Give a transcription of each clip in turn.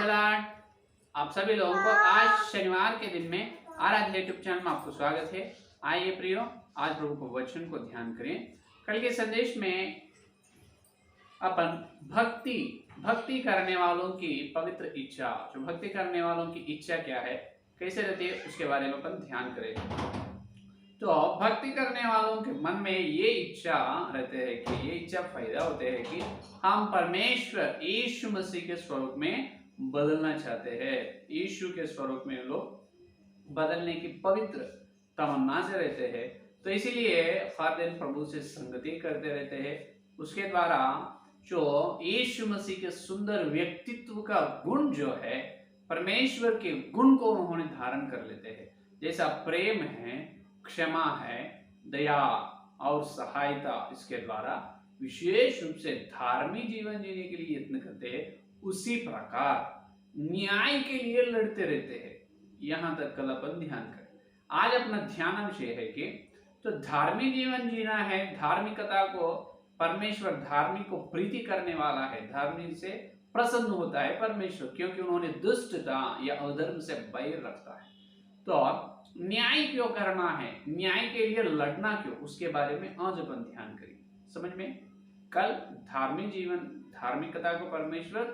Lord. आप सभी लोगों को आज शनिवार के दिन में आराध्य यूट्यूब चैनल में आपको स्वागत है। आइए प्रियो, आज प्रभु को वचन को ध्यान करें। कल के संदेश में अपन भक्ति करने वालों की पवित्र इच्छा, जो भक्ति करने वालों की इच्छा क्या है, कैसे रहती है, उसके बारे में अपन ध्यान करें। तो भक्ति करने वालों के मन में ये इच्छा रहते हैं कि ये इच्छा पैदा होते हैं कि हम परमेश्वर यीशु मसीह के स्वरूप में बदलना चाहते हैं। यीशु के स्वरूप में लोग बदलने की पवित्र तमन्ना से रहते हैं। तो इसीलिए हर दिन प्रभु से संगति करते रहते हैं। उसके द्वारा जो यीशु मसीह के सुंदर व्यक्तित्व का गुण जो है, परमेश्वर के गुण को उन्होंने धारण कर लेते हैं। जैसा प्रेम है, क्षमा है, दया और सहायता, इसके द्वारा विशेष रूप से धार्मिक जीवन जीने के लिए यत्न करते हैं। उसी प्रकार न्याय के लिए लड़ते रहते हैं। यहां तक कल अपन ध्यान करें। आज अपना ध्यान विषय है कि तो धार्मिक जीवन जीना है, धार्मिकता को, परमेश्वर धार्मिक को प्रीति करने वाला है, धार्मिक से प्रसन्न होता है परमेश्वर, क्योंकि उन्होंने दुष्टता या अधर्म से बैर रखता है। तो न्याय क्यों करना है, न्याय के लिए लड़ना क्यों, उसके बारे में आज अपन ध्यान करें। समझ में? कल धार्मिक जीवन, धार्मिकता को परमेश्वर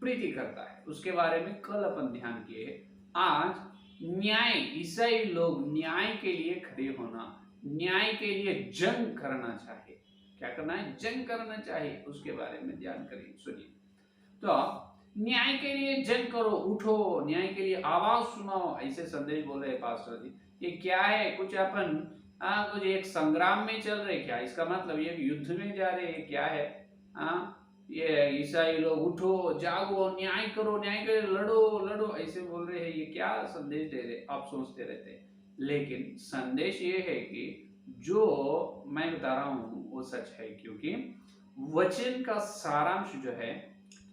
प्रीति करता है, उसके बारे में कल अपन ध्यान किए हैं। आज न्याय, ईसाई लोग न्याय के लिए खड़े होना, न्याय के लिए जंग करना चाहिए। क्या करना है? जंग करना चाहिए, उसके बारे में ध्यान करें। सुनिए, तो न्याय के लिए जंग करो, उठो, न्याय के लिए आवाज सुनाओ, ऐसे संदेश बोल रहे पास्टर जी। ये क्या है? कुछ अपन कुछ एक संग्राम में चल रहे क्या? इसका मतलब ये युद्ध में जा रहे हैं क्या है? ये ईसाई लोग उठो, जागो, न्याय करो, न्याय के लिए लड़ो ऐसे बोल रहे हैं। ये क्या संदेश दे रहे? आप सोचते रहते हैं, लेकिन संदेश ये है कि जो मैं बता रहा हूं वो सच है, क्योंकि वचन का सारांश जो है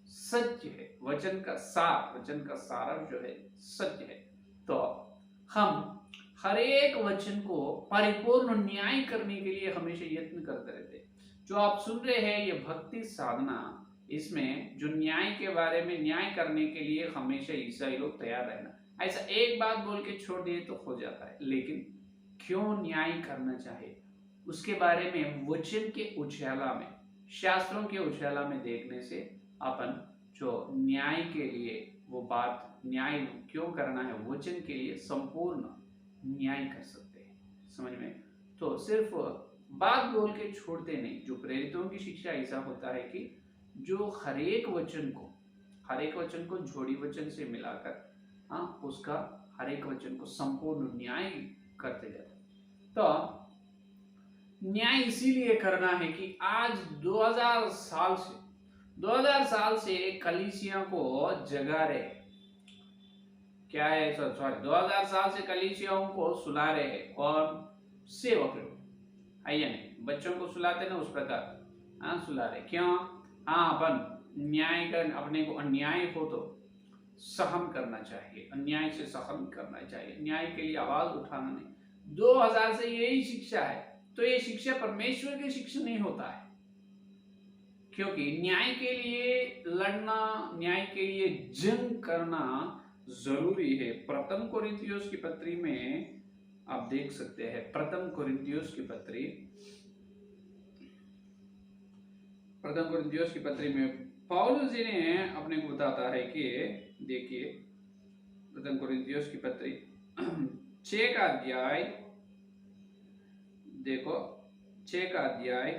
सत्य है। वचन का सारांश जो है सत्य है। तो हम हर एक वचन को परिपूर्ण न्याय करने के लिए हमेशा यत्न करते रहते हैं। जो आप सुन रहे हैं ये भक्ति साधना, इसमें जो न्याय के बारे में, न्याय करने के लिए हमेशा ईसाई लोग तैयार रहना। ऐसा एक बात बोल के छोड़ दिए तो हो जाता है, लेकिन क्यों न्याय करना चाहिए उसके बारे में वचन के उछाला में, शास्त्रों के उछाला में देखने से अपन जो न्याय के लिए वो बात, न्याय क्यों करना है, वचन के लिए संपूर्ण न्याय कर सकते हैं। समझ में? तो सिर्फ बात बोल के छोड़ते नहीं। जो प्रेरितों की शिक्षा ऐसा होता है कि जो हर एक वचन को जोड़ी वचन से मिलाकर उसका हर एक वचन को संपूर्ण न्याय करते जाते। तो न्याय इसीलिए करना है कि आज 2000 साल से कलीसिया को जगा रहे, क्या है, सॉरी 2000 साल से कलीसियाओं को सुला रहे हैं। कौन? सेवक लोग, है या नहीं? बच्चों को सुलाते ना, उस प्रकार सुला रहे। क्यों? अपन न्याय कर, अपने को अन्याय हो तो सहन करना चाहिए, अन्याय से सहन करना चाहिए, न्याय के लिए आवाज उठाना नहीं। 2000 से यही शिक्षा है। तो ये शिक्षा परमेश्वर की शिक्षा नहीं होता है, क्योंकि न्याय के लिए लड़ना, न्याय के लिए जंग करना जरूरी है। प्रथम कोरिन्थियोस की पत्री में आप देख सकते हैं, प्रथम कोरिन्थियोस की पत्री में पौलुस जी ने अपने को बताता है कि देखिए, प्रथम कोरिन्थियोस की पत्री 6 का अध्याय देखो, 6 का अध्याय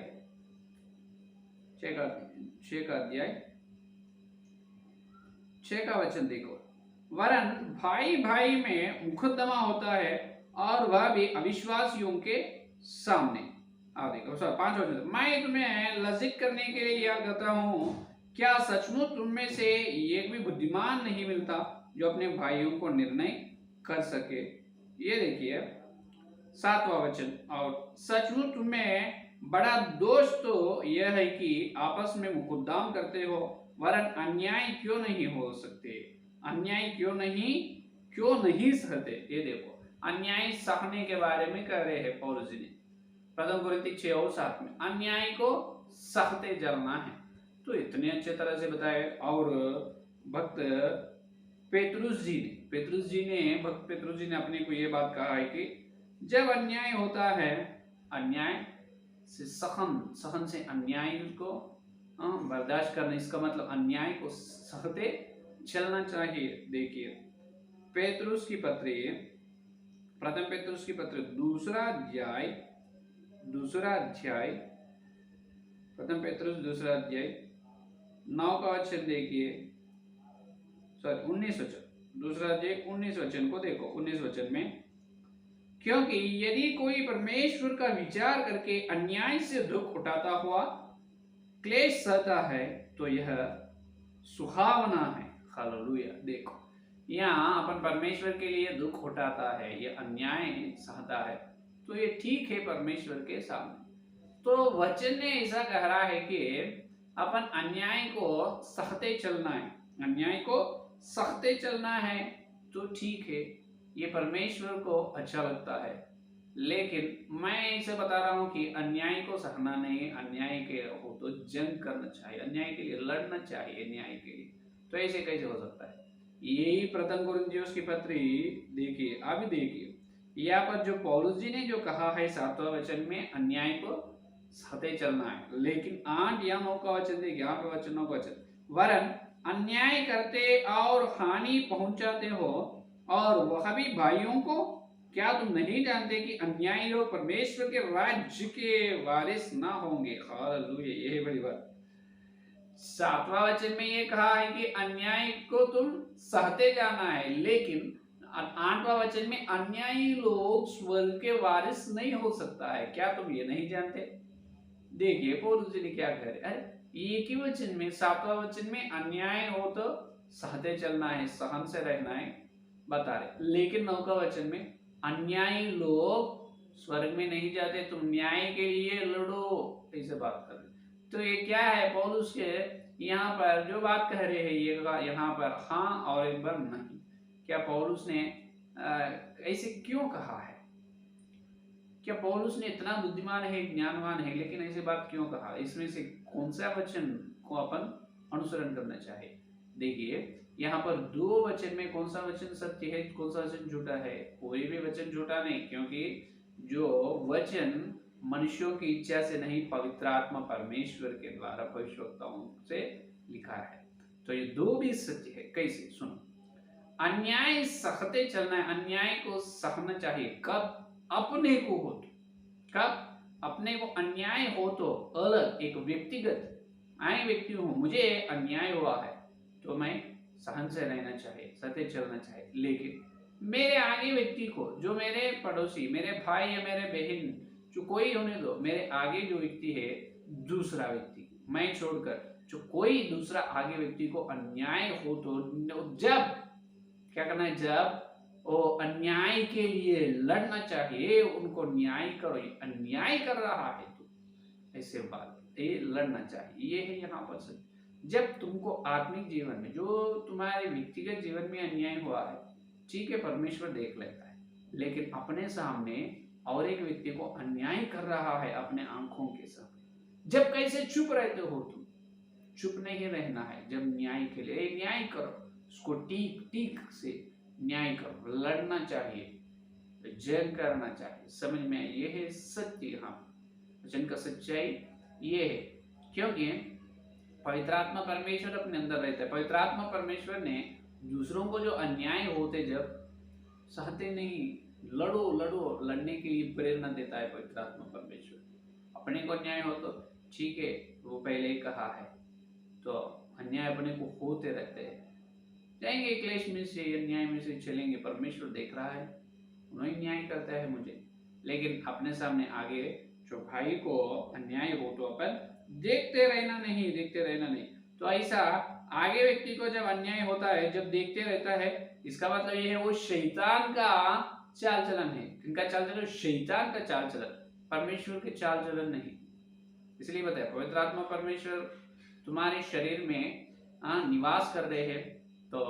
6 का वचन देखो। वरन भाई भाई में मुकदमा होता है, और वह भी अविश्वासियों के सामने। देखो 5 वचन, मैं तुम्हें लज्जित करने के लिए यह कहता हूँ, क्या सचमुच तुम में से एक भी बुद्धिमान नहीं मिलता जो अपने भाइयों को निर्णय कर सके? ये देखिए 7वां वचन, और सचमुच तुम्हें बड़ा दोष तो यह है कि आपस में मुकदमा करते हो, वरन अन्याय क्यों नहीं हो सकते? अन्याय क्यों नहीं सहते? ये देखो, अन्याय सहने के बारे में कह रहे हैं पौलुस जी ने प्रथम कोरिन्थी 6 और 7 में। अन्याय को सहते चलना है। तो इतने अच्छे तरह से बताए। और भक्त पेतरुस जी ने भक्त पेतरुस जी ने अपने को ये बात कहा है कि जब अन्याय होता है, अन्याय से सहन से अन्याय को बर्दाश्त करना, इसका मतलब अन्याय को सहते चलना चाहिए। देखिए पेतरुस की पत्री, प्रथम पेतरुस की पत्री दूसरा अध्याय प्रथम पेतरुस दूसरा अध्याय 9 का वचन देखिए, सॉरी 19 वचन, दूसरा अध्याय 19 वचन को देखो। 19 वचन में, क्योंकि यदि कोई परमेश्वर का विचार करके अन्याय से दुख उठाता हुआ क्लेश सहता है तो यह सुहावना है। हालेलुया। देखो यहाँ अपन परमेश्वर के लिए दुख उठाता है, ये अन्याय सहता है, तो ये ठीक है परमेश्वर के सामने। तो वचन ने ऐसा कह रहा है कि अपन अन्याय को सहते चलना है, अन्याय को सहते चलना है, तो ठीक है, ये परमेश्वर को अच्छा लगता है। लेकिन मैं इसे बता रहा हूं कि अन्याय को सहना नहीं, अन्याय के हो तो जंग करना चाहिए, अन्याय के लिए लड़ना चाहिए, न्याय के लिए। तो ऐसे कैसे हो सकता है? यही प्रथम कुरिन्थियों की पत्री देखिए, अभी देखिए यहाँ पर जो पौलुस जी ने जो कहा है 7वां वचन में, अन्याय को सहते चलना है। लेकिन 8 या 9 का वचन देखिए, 8 वचन 9 का वचन, वरन अन्याय करते और हानि पहुंचाते हो, और वह भी भाइयों को। क्या तुम नहीं जानते कि अन्यायी लोग परमेश्वर के राज्य के वारिस ना होंगे? हालेलुया, यही बड़ी बात। 7वां वचन में ये कहा है कि अन्याय को तुम सहते जाना है, लेकिन 8वां वचन में अन्यायी लोग स्वर्ग के वारिस नहीं हो सकता है। क्या तुम ये नहीं जानते? देखिए पौलुस जी ने क्या कह रहे, अरे एक ही वचन में 7वां वचन में अन्याय हो तो सहते चलना है, सहन से रहना है बता रहे, लेकिन 9वां वचन में अन्यायी लोग स्वर्ग में नहीं जाते, तुम न्याय के लिए लड़ो, ऐसे बात कर रहे। तो ये क्या है पौलुस के यहाँ पर जो बात कह रहे हैं, ये यहाँ पर हाँ और एक बार नहीं। क्या पौलुस ने ऐसे क्यों कहा है? क्या पौलुस ने इतना बुद्धिमान है, ज्ञानवान है, लेकिन ऐसी बात क्यों कहा? इसमें से कौन सा वचन को अपन अनुसरण करना चाहिए? देखिए यहाँ पर 2 वचन में कौन सा वचन सत्य है, कौन सा वचन झूठा है? कोई भी वचन झूठा नहीं, क्योंकि जो वचन मनुष्यों की इच्छा से नहीं, पवित्र आत्मा परमेश्वर के द्वारा भविष्यवक्ताओं से लिखा है। तो ये 2 भी सत्य है। कैसे? सुनो, अन्याय सहते चलना है, अन्याय को सहना चाहिए। कब? अपने को हो तो, कब? अपने को अन्याय हो तो, अलग एक व्यक्तिगत मैं व्यक्ति हूं, मुझे अन्याय हुआ है तो मैं सहन से रहना चाहिए, सहते चलना चाहिए। लेकिन मेरे आगे व्यक्ति को, जो मेरे पड़ोसी, मेरे भाई या मेरे बहन, जो कोई होने दो, मेरे आगे जो व्यक्ति है, दूसरा व्यक्ति मैं छोड़कर जो कोई दूसरा आगे व्यक्ति को अन्याय हो तो, जब क्या करना है? जब वो अन्याय के लिए लड़ना चाहिए, उनको न्याय करो। अन्याय कर रहा है तो ऐसे बात ये लड़ना चाहिए, ये है यहाँ पर सच। जब तुमको आत्मिक जीवन में, जो तुम्हारे व्यक्तिगत जीवन में अन्याय हुआ है, ठीक है परमेश्वर देख लेता है, लेकिन अपने सामने और एक व्यक्ति को अन्याय कर रहा है अपने आंखों के सामने, जब कैसे चुप रहते हो तुम? चुप नहीं रहना है, जब न्याय के लिए न्याय करो, उसको ठीक से न्याय करो, लड़ना चाहिए, जंग करना चाहिए। समझ में? ये है सत्य, यहाँ वचन का सच्चाई ये है। क्योंकि पवित्र आत्मा परमेश्वर अपने अंदर रहता है। पवित्र आत्मा परमेश्वर ने दूसरों को जो अन्याय होते जब सहते नहीं, लड़ो लड़ो, लड़ने के लिए प्रेरणा देता है पवित्र आत्मा परमेश्वर। अपने को अन्याय हो तो ठीक है, वो पहले ही कहा है, तो अन्याय अपने को होते रहते हैं, जाएंगे क्लेश में से, अन्याय में से चलेंगे, परमेश्वर देख रहा है, उन्हें न्याय करता है मुझे। लेकिन अपने सामने आगे जो भाई को अन्याय हो तो अपन देखते रहना नहीं। तो ऐसा आगे व्यक्ति को जब अन्याय होता है, जब देखते रहता है, इसका मतलब ये है वो शैतान का चाल चलन है। किनका चाल चलन? शैतान का चाल चलन, परमेश्वर के चाल चलन नहीं। इसलिए बताया पवित्र आत्मा परमेश्वर तुम्हारे शरीर में निवास कर रहे हैं, तो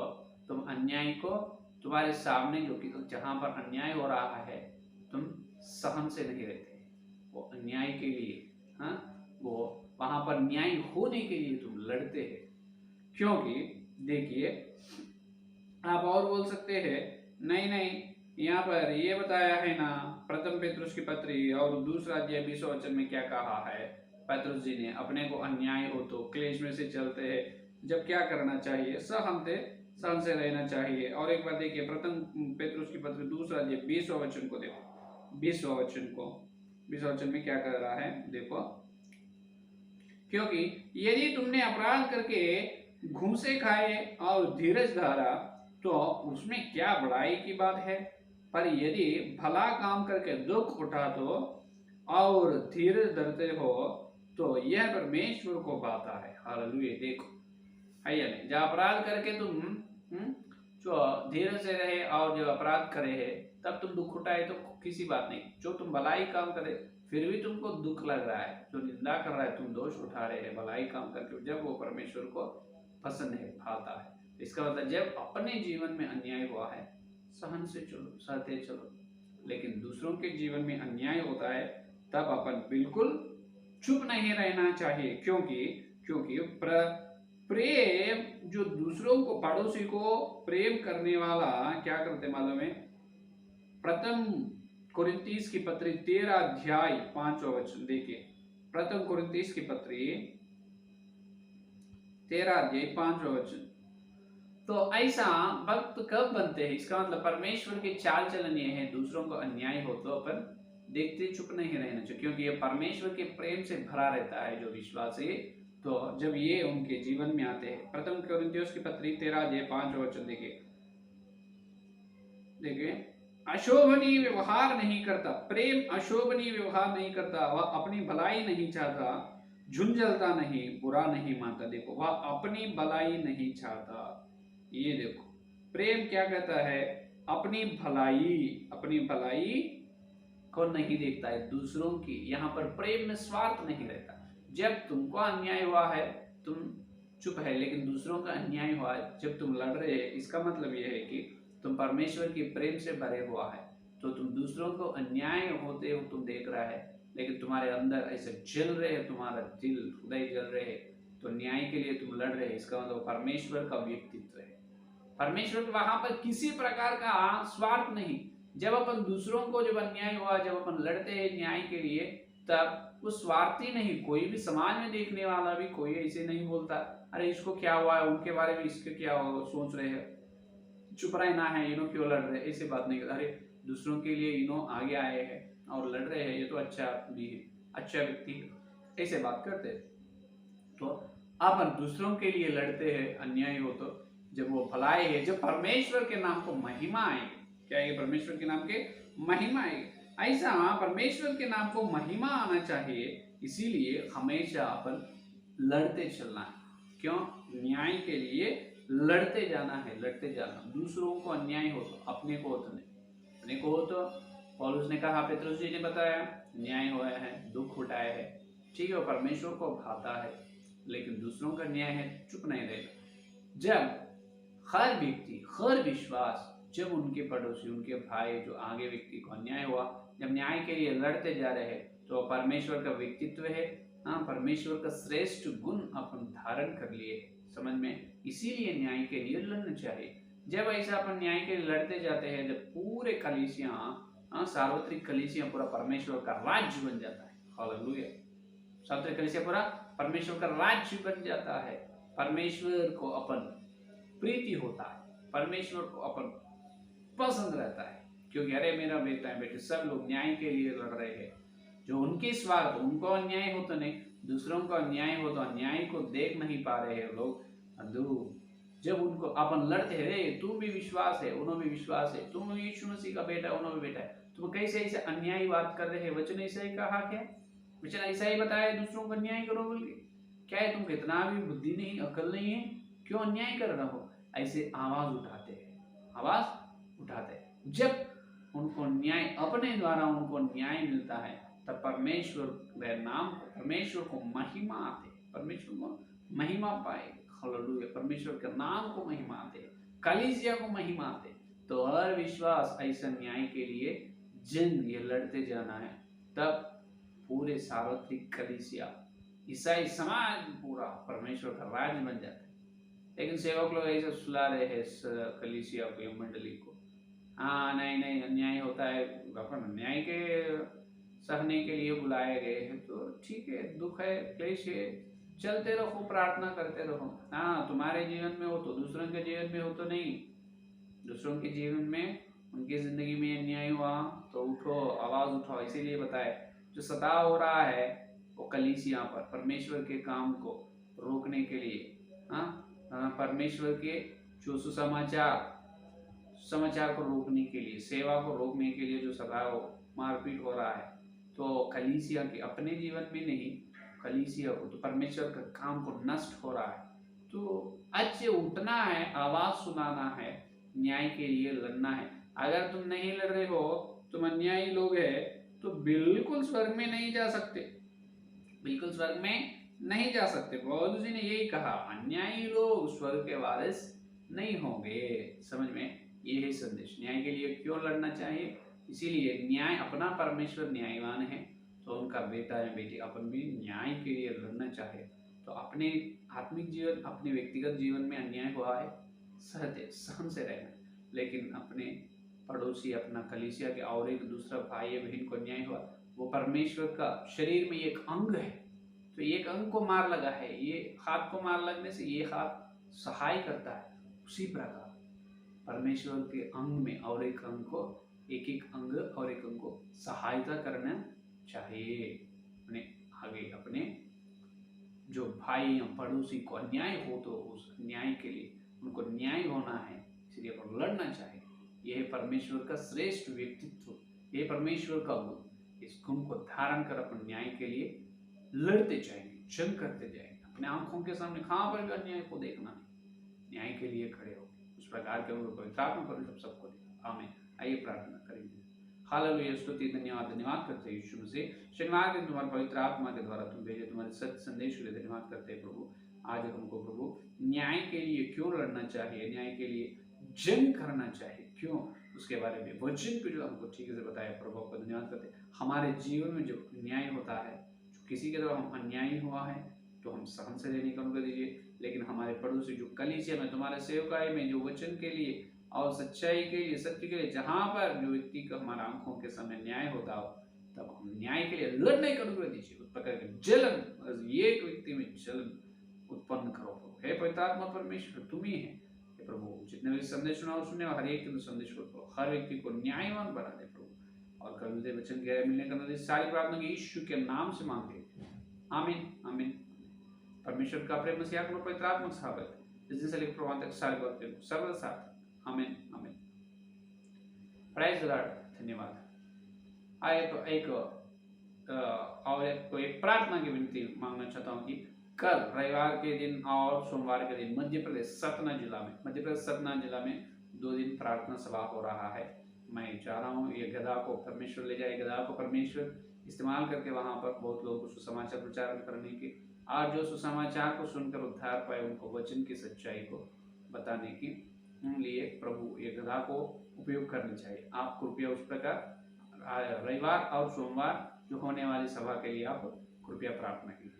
तुम अन्याय को तुम्हारे सामने, जो कि जहां पर अन्याय हो रहा है, तुम सहन से नहीं रहते, वो अन्याय के लिए वो वहां पर न्याय होने के लिए तुम लड़ते हैं। क्योंकि देखिए आप और बोल सकते हैं, नहीं नहीं, यहाँ पर ये बताया है ना प्रथम पेत्रुस की पत्री और दूसरा अध्याय 20 वचन में क्या कहा है पेत्रुस जी ने, अपने को अन्याय हो तो क्लेश में से चलते हैं, जब क्या करना चाहिए, सहन से रहना चाहिए। और एक बार देखिए प्रथम पेत्रुस की पत्री दूसरा अध्याय 20वां वचन को देखो, 20वां वचन को, 20वां वचन में क्या कर रहा है देखो, क्योंकि यदि तुमने अपराध करके घूंसे खाए और धीरज धारा तो उसमें क्या बड़ाई की बात है, पर यदि भला काम करके दुख उठा तो और धीरज धरते हो तो यह परमेश्वर को भाता है। हालेलुया। देखो है या नहीं, जब अपराध करके तुम जो धीरज से रहे और जो अपराध करे है तब तुम दुख उठाए तो किसी बात नहीं, जो तुम भलाई काम करे फिर भी तुमको दुख लग रहा है, जो निंदा कर रहा है, तुम दोष उठा रहे हैं भलाई काम करके, जब वो परमेश्वर को पसंद है, भाता है। इसका मतलब जब अपने जीवन में अन्याय हुआ है सहन से चलो, सहते चलो, लेकिन दूसरों के जीवन में अन्याय होता है तब अपन बिल्कुल चुप नहीं रहना चाहिए, क्योंकि क्योंकि प्रेम जो दूसरों को, पड़ोसी को प्रेम करने वाला क्या करते मालूम है, प्रथम कुरिन्थीस की पत्री 13 अध्याय 5वां वचन देखिए, प्रथम कुरिन्थीस की पत्री 13 अध्याय 5वां वचन। तो ऐसा भक्त कब बनते हैं, इसका मतलब परमेश्वर के चाल चलन ये है, दूसरों को अन्याय हो तो अपन देखते चुप नहीं रहना चाहिए, क्योंकि ये परमेश्वर के प्रेम से भरा रहता है जो विश्वासी, तो जब ये उनके जीवन में आते हैं। प्रथम कुरिन्थियों की पत्री 13 अध्याय 5वां वचन देखिए, देखिए अशोभनीय व्यवहार नहीं करता, प्रेम अशोभनीय व्यवहार नहीं करता, वह अपनी भलाई नहीं चाहता, झुंझलता नहीं, बुरा नहीं मानता। देखो वह अपनी भलाई नहीं चाहता, ये देखो प्रेम क्या कहता है, अपनी भलाई को नहीं देखता है, दूसरों की, यहाँ पर प्रेम में स्वार्थ नहीं रहता। जब तुमको अन्याय हुआ है तुम चुप है, लेकिन दूसरों का अन्याय हुआ है जब तुम लड़ रहे हैं, इसका मतलब यह है कि तुम परमेश्वर के प्रेम से भरे हुआ है, तो तुम दूसरों को अन्याय होते हो तुम देख रहा है, लेकिन तुम्हारे अंदर ऐसे जल रहे है, तुम्हारा दिल हृदय जल रहे है, तो न्याय के लिए तुम लड़ रहे हैं, इसका मतलब परमेश्वर का व्यक्तित्व है। परमेश्वर वहां पर किसी प्रकार का स्वार्थ नहीं। जब अपन दूसरों को जब अन्याय हुआ, जब अपन लड़ते हैं न्याय के लिए, तब वो स्वार्थी नहीं, कोई भी समाज में देखने वाला भी कोई ऐसे नहीं बोलता अरे इसको क्या हुआ है, उनके बारे में इसके क्या सोच रहे हैं, चुप रहना है, इन्हों क्यों लड़ रहे, ऐसे बात नहीं, अरे दूसरों के लिए इन्हों आगे आए हैं और लड़ रहे हैं, ये तो अच्छा आदमी है, अच्छा व्यक्ति है, ऐसे बात करते हैं। तो अपन दूसरों के लिए लड़ते हैं अन्याय हो तो, जब वो भलाई है, जब परमेश्वर के नाम को महिमा आएगी, क्या ये परमेश्वर के नाम के महिमा आएगी, ऐसा परमेश्वर के नाम को महिमा आना चाहिए, इसीलिए हमेशा अपन लड़ते चलना है। क्यों? न्याय के लिए लड़ते जाना है, लड़ते जाना, दूसरों को अन्याय हो तो, अपने को हो तो नहीं, अपने को हो तो पौलुस ने कहा, पेत्रुस जी ने बताया, न्याय हुआ है, दुख उठाया है, ठीक है, परमेश्वर को भाता है, लेकिन दूसरों का न्याय है चुप नहीं रहेगा। जब हर व्यक्ति, हर विश्वास, जब उनके पड़ोसी, उनके भाई, जो आगे व्यक्ति को अन्याय हुआ, जब न्याय के लिए लड़ते जा रहे हैं, तो परमेश्वर का व्यक्तित्व है, हाँ, परमेश्वर का श्रेष्ठ गुण अपन धारण कर लिए, समझ में, इसीलिए न्याय के लिए लड़ना चाहिए। जब ऐसा अपन न्याय के लिए लड़ते जाते हैं, जब पूरे कलीसिया, सार्वत्रिक कलीसिया पूरा परमेश्वर का राज्य बन जाता है। हालेलुया। सार्वत्रिक कलीसिया पूरा परमेश्वर का राज्य बन जाता है, परमेश्वर को अपन प्रीति होता है, परमेश्वर को अपन पसंद रहता है, क्योंकि अरे मेरा बेटा है, बेटे सब लोग न्याय के लिए लड़ रहे हैं, जो उनके स्वार्थ, उनको अन्याय हो तो नहीं, दूसरों को अन्याय हो तो अन्याय को देख नहीं पा रहे हैं लोग, जब उनको अपन लड़ते हैं, तुम भी विश्वास है, उन्होंने भी विश्वास है, तुम यीशु मसीह का बेटा, उन्होंने भी बेटा है, तुम कैसे ऐसे अन्याय बात कर रहे हैं, वचन ऐसा ही कहा, क्या वचन ऐसा ही बताया, दूसरों को अन्याय करो बोल के, क्या है तुम कितना भी बुद्धि नहीं, अकल नहीं है, क्यों अन्याय कर रहे हो, ऐसे आवाज उठाते हैं, आवाज उठाते हैं। जब उनको न्याय, अपने द्वारा उनको न्याय मिलता है, तब परमेश्वर नाम, परमेश्वर को महिमा आते, परमेश्वर को महिमा पाए, हालेलुया, परमेश्वर के नाम को महिमा आते, कलीसिया को महिमा आते। तो हर विश्वास ऐसा न्याय के लिए जंग ये लड़ते जाना है, तब पूरे सार्वत्रिक कलीसिया, ईसाई समाज पूरा परमेश्वर का राज्य बन जाता है। लेकिन सेवक लोग ऐसा सुला रहे हैं इस कलीसिया को, या मंडली को। हाँ नहीं नहीं, अन्याय होता है, अपन अन्याय के सहने के लिए बुलाए गए हैं, तो ठीक है, दुख है, क्लेश है, चलते रहो, प्रार्थना करते रहो। हाँ, तुम्हारे जीवन में हो तो दूसरों के जीवन में हो तो नहीं। दूसरों के जीवन में, उनकी जिंदगी में अन्याय हुआ तो उठो, आवाज उठाओ। इसीलिए बताए, जो सताव हो रहा है वो कलीसिया पर, परमेश्वर के काम को रोकने के लिए, परमेश्वर के जो समाचार को रोकने के लिए, सेवा को रोकने के लिए जो सताव, मारपीट हो रहा है, तो कलीसिया के अपने जीवन में नहीं, कलीसिया को, तो परमेश्वर का काम को नष्ट हो रहा है। तो आज उठना है, आवाज सुनाना है, न्याय के लिए लड़ना है। अगर तुम नहीं लड़ रहे हो, तुम अन्यायी लोग है, तो बिल्कुल स्वर्ग में नहीं जा सकते, बिल्कुल स्वर्ग में नहीं जा सकते। बौद्ध जी ने यही कहा, अन्यायी लोग स्वर्ग के वारिस नहीं होंगे। समझ में, ये है संदेश। न्याय के लिए क्यों लड़ना चाहिए? इसीलिए न्याय, अपना परमेश्वर न्यायवान है, तो उनका बेटा या बेटी अपन भी न्याय के लिए लड़ना चाहे। तो अपने आत्मिक जीवन, अपने व्यक्तिगत जीवन में अन्याय हुआ है, सहन से रहना, लेकिन अपने पड़ोसी, अपना कलीसिया के और एक दूसरा भाई या बहन को अन्याय हुआ, वो परमेश्वर का शरीर में एक अंग है, तो एक अंग को मार लगा है, ये हाथ को मार लगने से ये हाथ सहाय करता है, उसी प्रकार परमेश्वर के अंग में और एक अंग को, एक एक अंग और एक अंग को सहायता करना चाहिए। अपने आगे, अपने जो भाई या पड़ोसी को अन्याय हो तो उस न्याय के लिए उनको न्याय होना है, इसलिए अपन लड़ना चाहिए। यह है परमेश्वर का श्रेष्ठ व्यक्तित्व, यह परमेश्वर का गुण। इस गुण को धारण कर अपन न्याय के लिए लड़ते जाएंगे, जंग करते जाएंगे। अपने आंखों के सामने कहां पर भी अन्याय को देखना नहीं, न्याय के लिए खड़े हो। उस प्रकार के पवित्र आत्मा पर सबको देखा। आमीन। आइए प्रार्थना करेंगे। हालेलुया, स्तुति, धन्यवाद करते हैं यीशु मसीह। शनिवार दिन तुम्हारे पवित्र आत्मा के द्वारा तुम भेजे तुम्हारे सत्य संदेश के लिए धन्यवाद करते हैं प्रभु। आज हमको प्रभु न्याय के लिए क्यों लड़ना चाहिए, न्याय के लिए जंग करना चाहिए, क्यों, उसके बारे में वचन को जो हमको ठीक से बताया प्रभु, आपका धन्यवाद करते हैं। हमारे जीवन में जो न्याय होता है, किसी के द्वारा हम अन्यायी हुआ है तो हम सहन से रहने का अनुग्रह दीजिए, लेकिन हमारे पड़ोसी जो कलीसिया में, तुम्हारे सेवकाई में, जो वचन के लिए और सच्चाई के लिए, सत्य के लिए, जहां पर जो व्यक्ति का हमारा आंखों के सामने न्याय होता हो, तब हम न्याय के लिए लड़ने का अनुग्रह दीजिए। उस प्रकार के जलन, एक व्यक्ति में जलन उत्पन्न करो प्रभु। हे पवित्र आत्मा परमेश्वर, तुम ही है प्रभु। जितने भी संदेश सुना सुनने, हर एक के संदेश को, हर व्यक्ति को न्यायवान बना दे प्रभु, और कल वचन के मिलने का अनुग्रह। सारी प्रार्थना यीशु के नाम से मांगते, आमीन आमीन। परमेश्वर का प्रेम, मसीह का पवित्र आत्मा साहब इस दिन से लेकर प्रभात तक सारी बातें सर्वदा साथ। आमीन आमीन। Praise the Lord. धन्यवाद। आइए तो एक प्रार्थना की विनती मांगना चाहता हूँ कि कल रविवार के दिन और सोमवार के दिन मध्य प्रदेश सतना जिला में 2 दिन प्रार्थना सभा हो रहा है। मैं चाह रहा हूँ ये गधा को परमेश्वर ले जाए, गधा को परमेश्वर इस्तेमाल करके वहां पर बहुत लोगों को सुसमाचार प्रचार करने की, और जो सुसमाचार को सुनकर उद्धार पाए उनको वचन की सच्चाई को बताने की लिए प्रभु ये गधा को उपयोग करना चाहिए। आप कृपया उस प्रकार रविवार और सोमवार जो होने वाली सभा के लिए आप कृपया प्रार्थना कीजिए।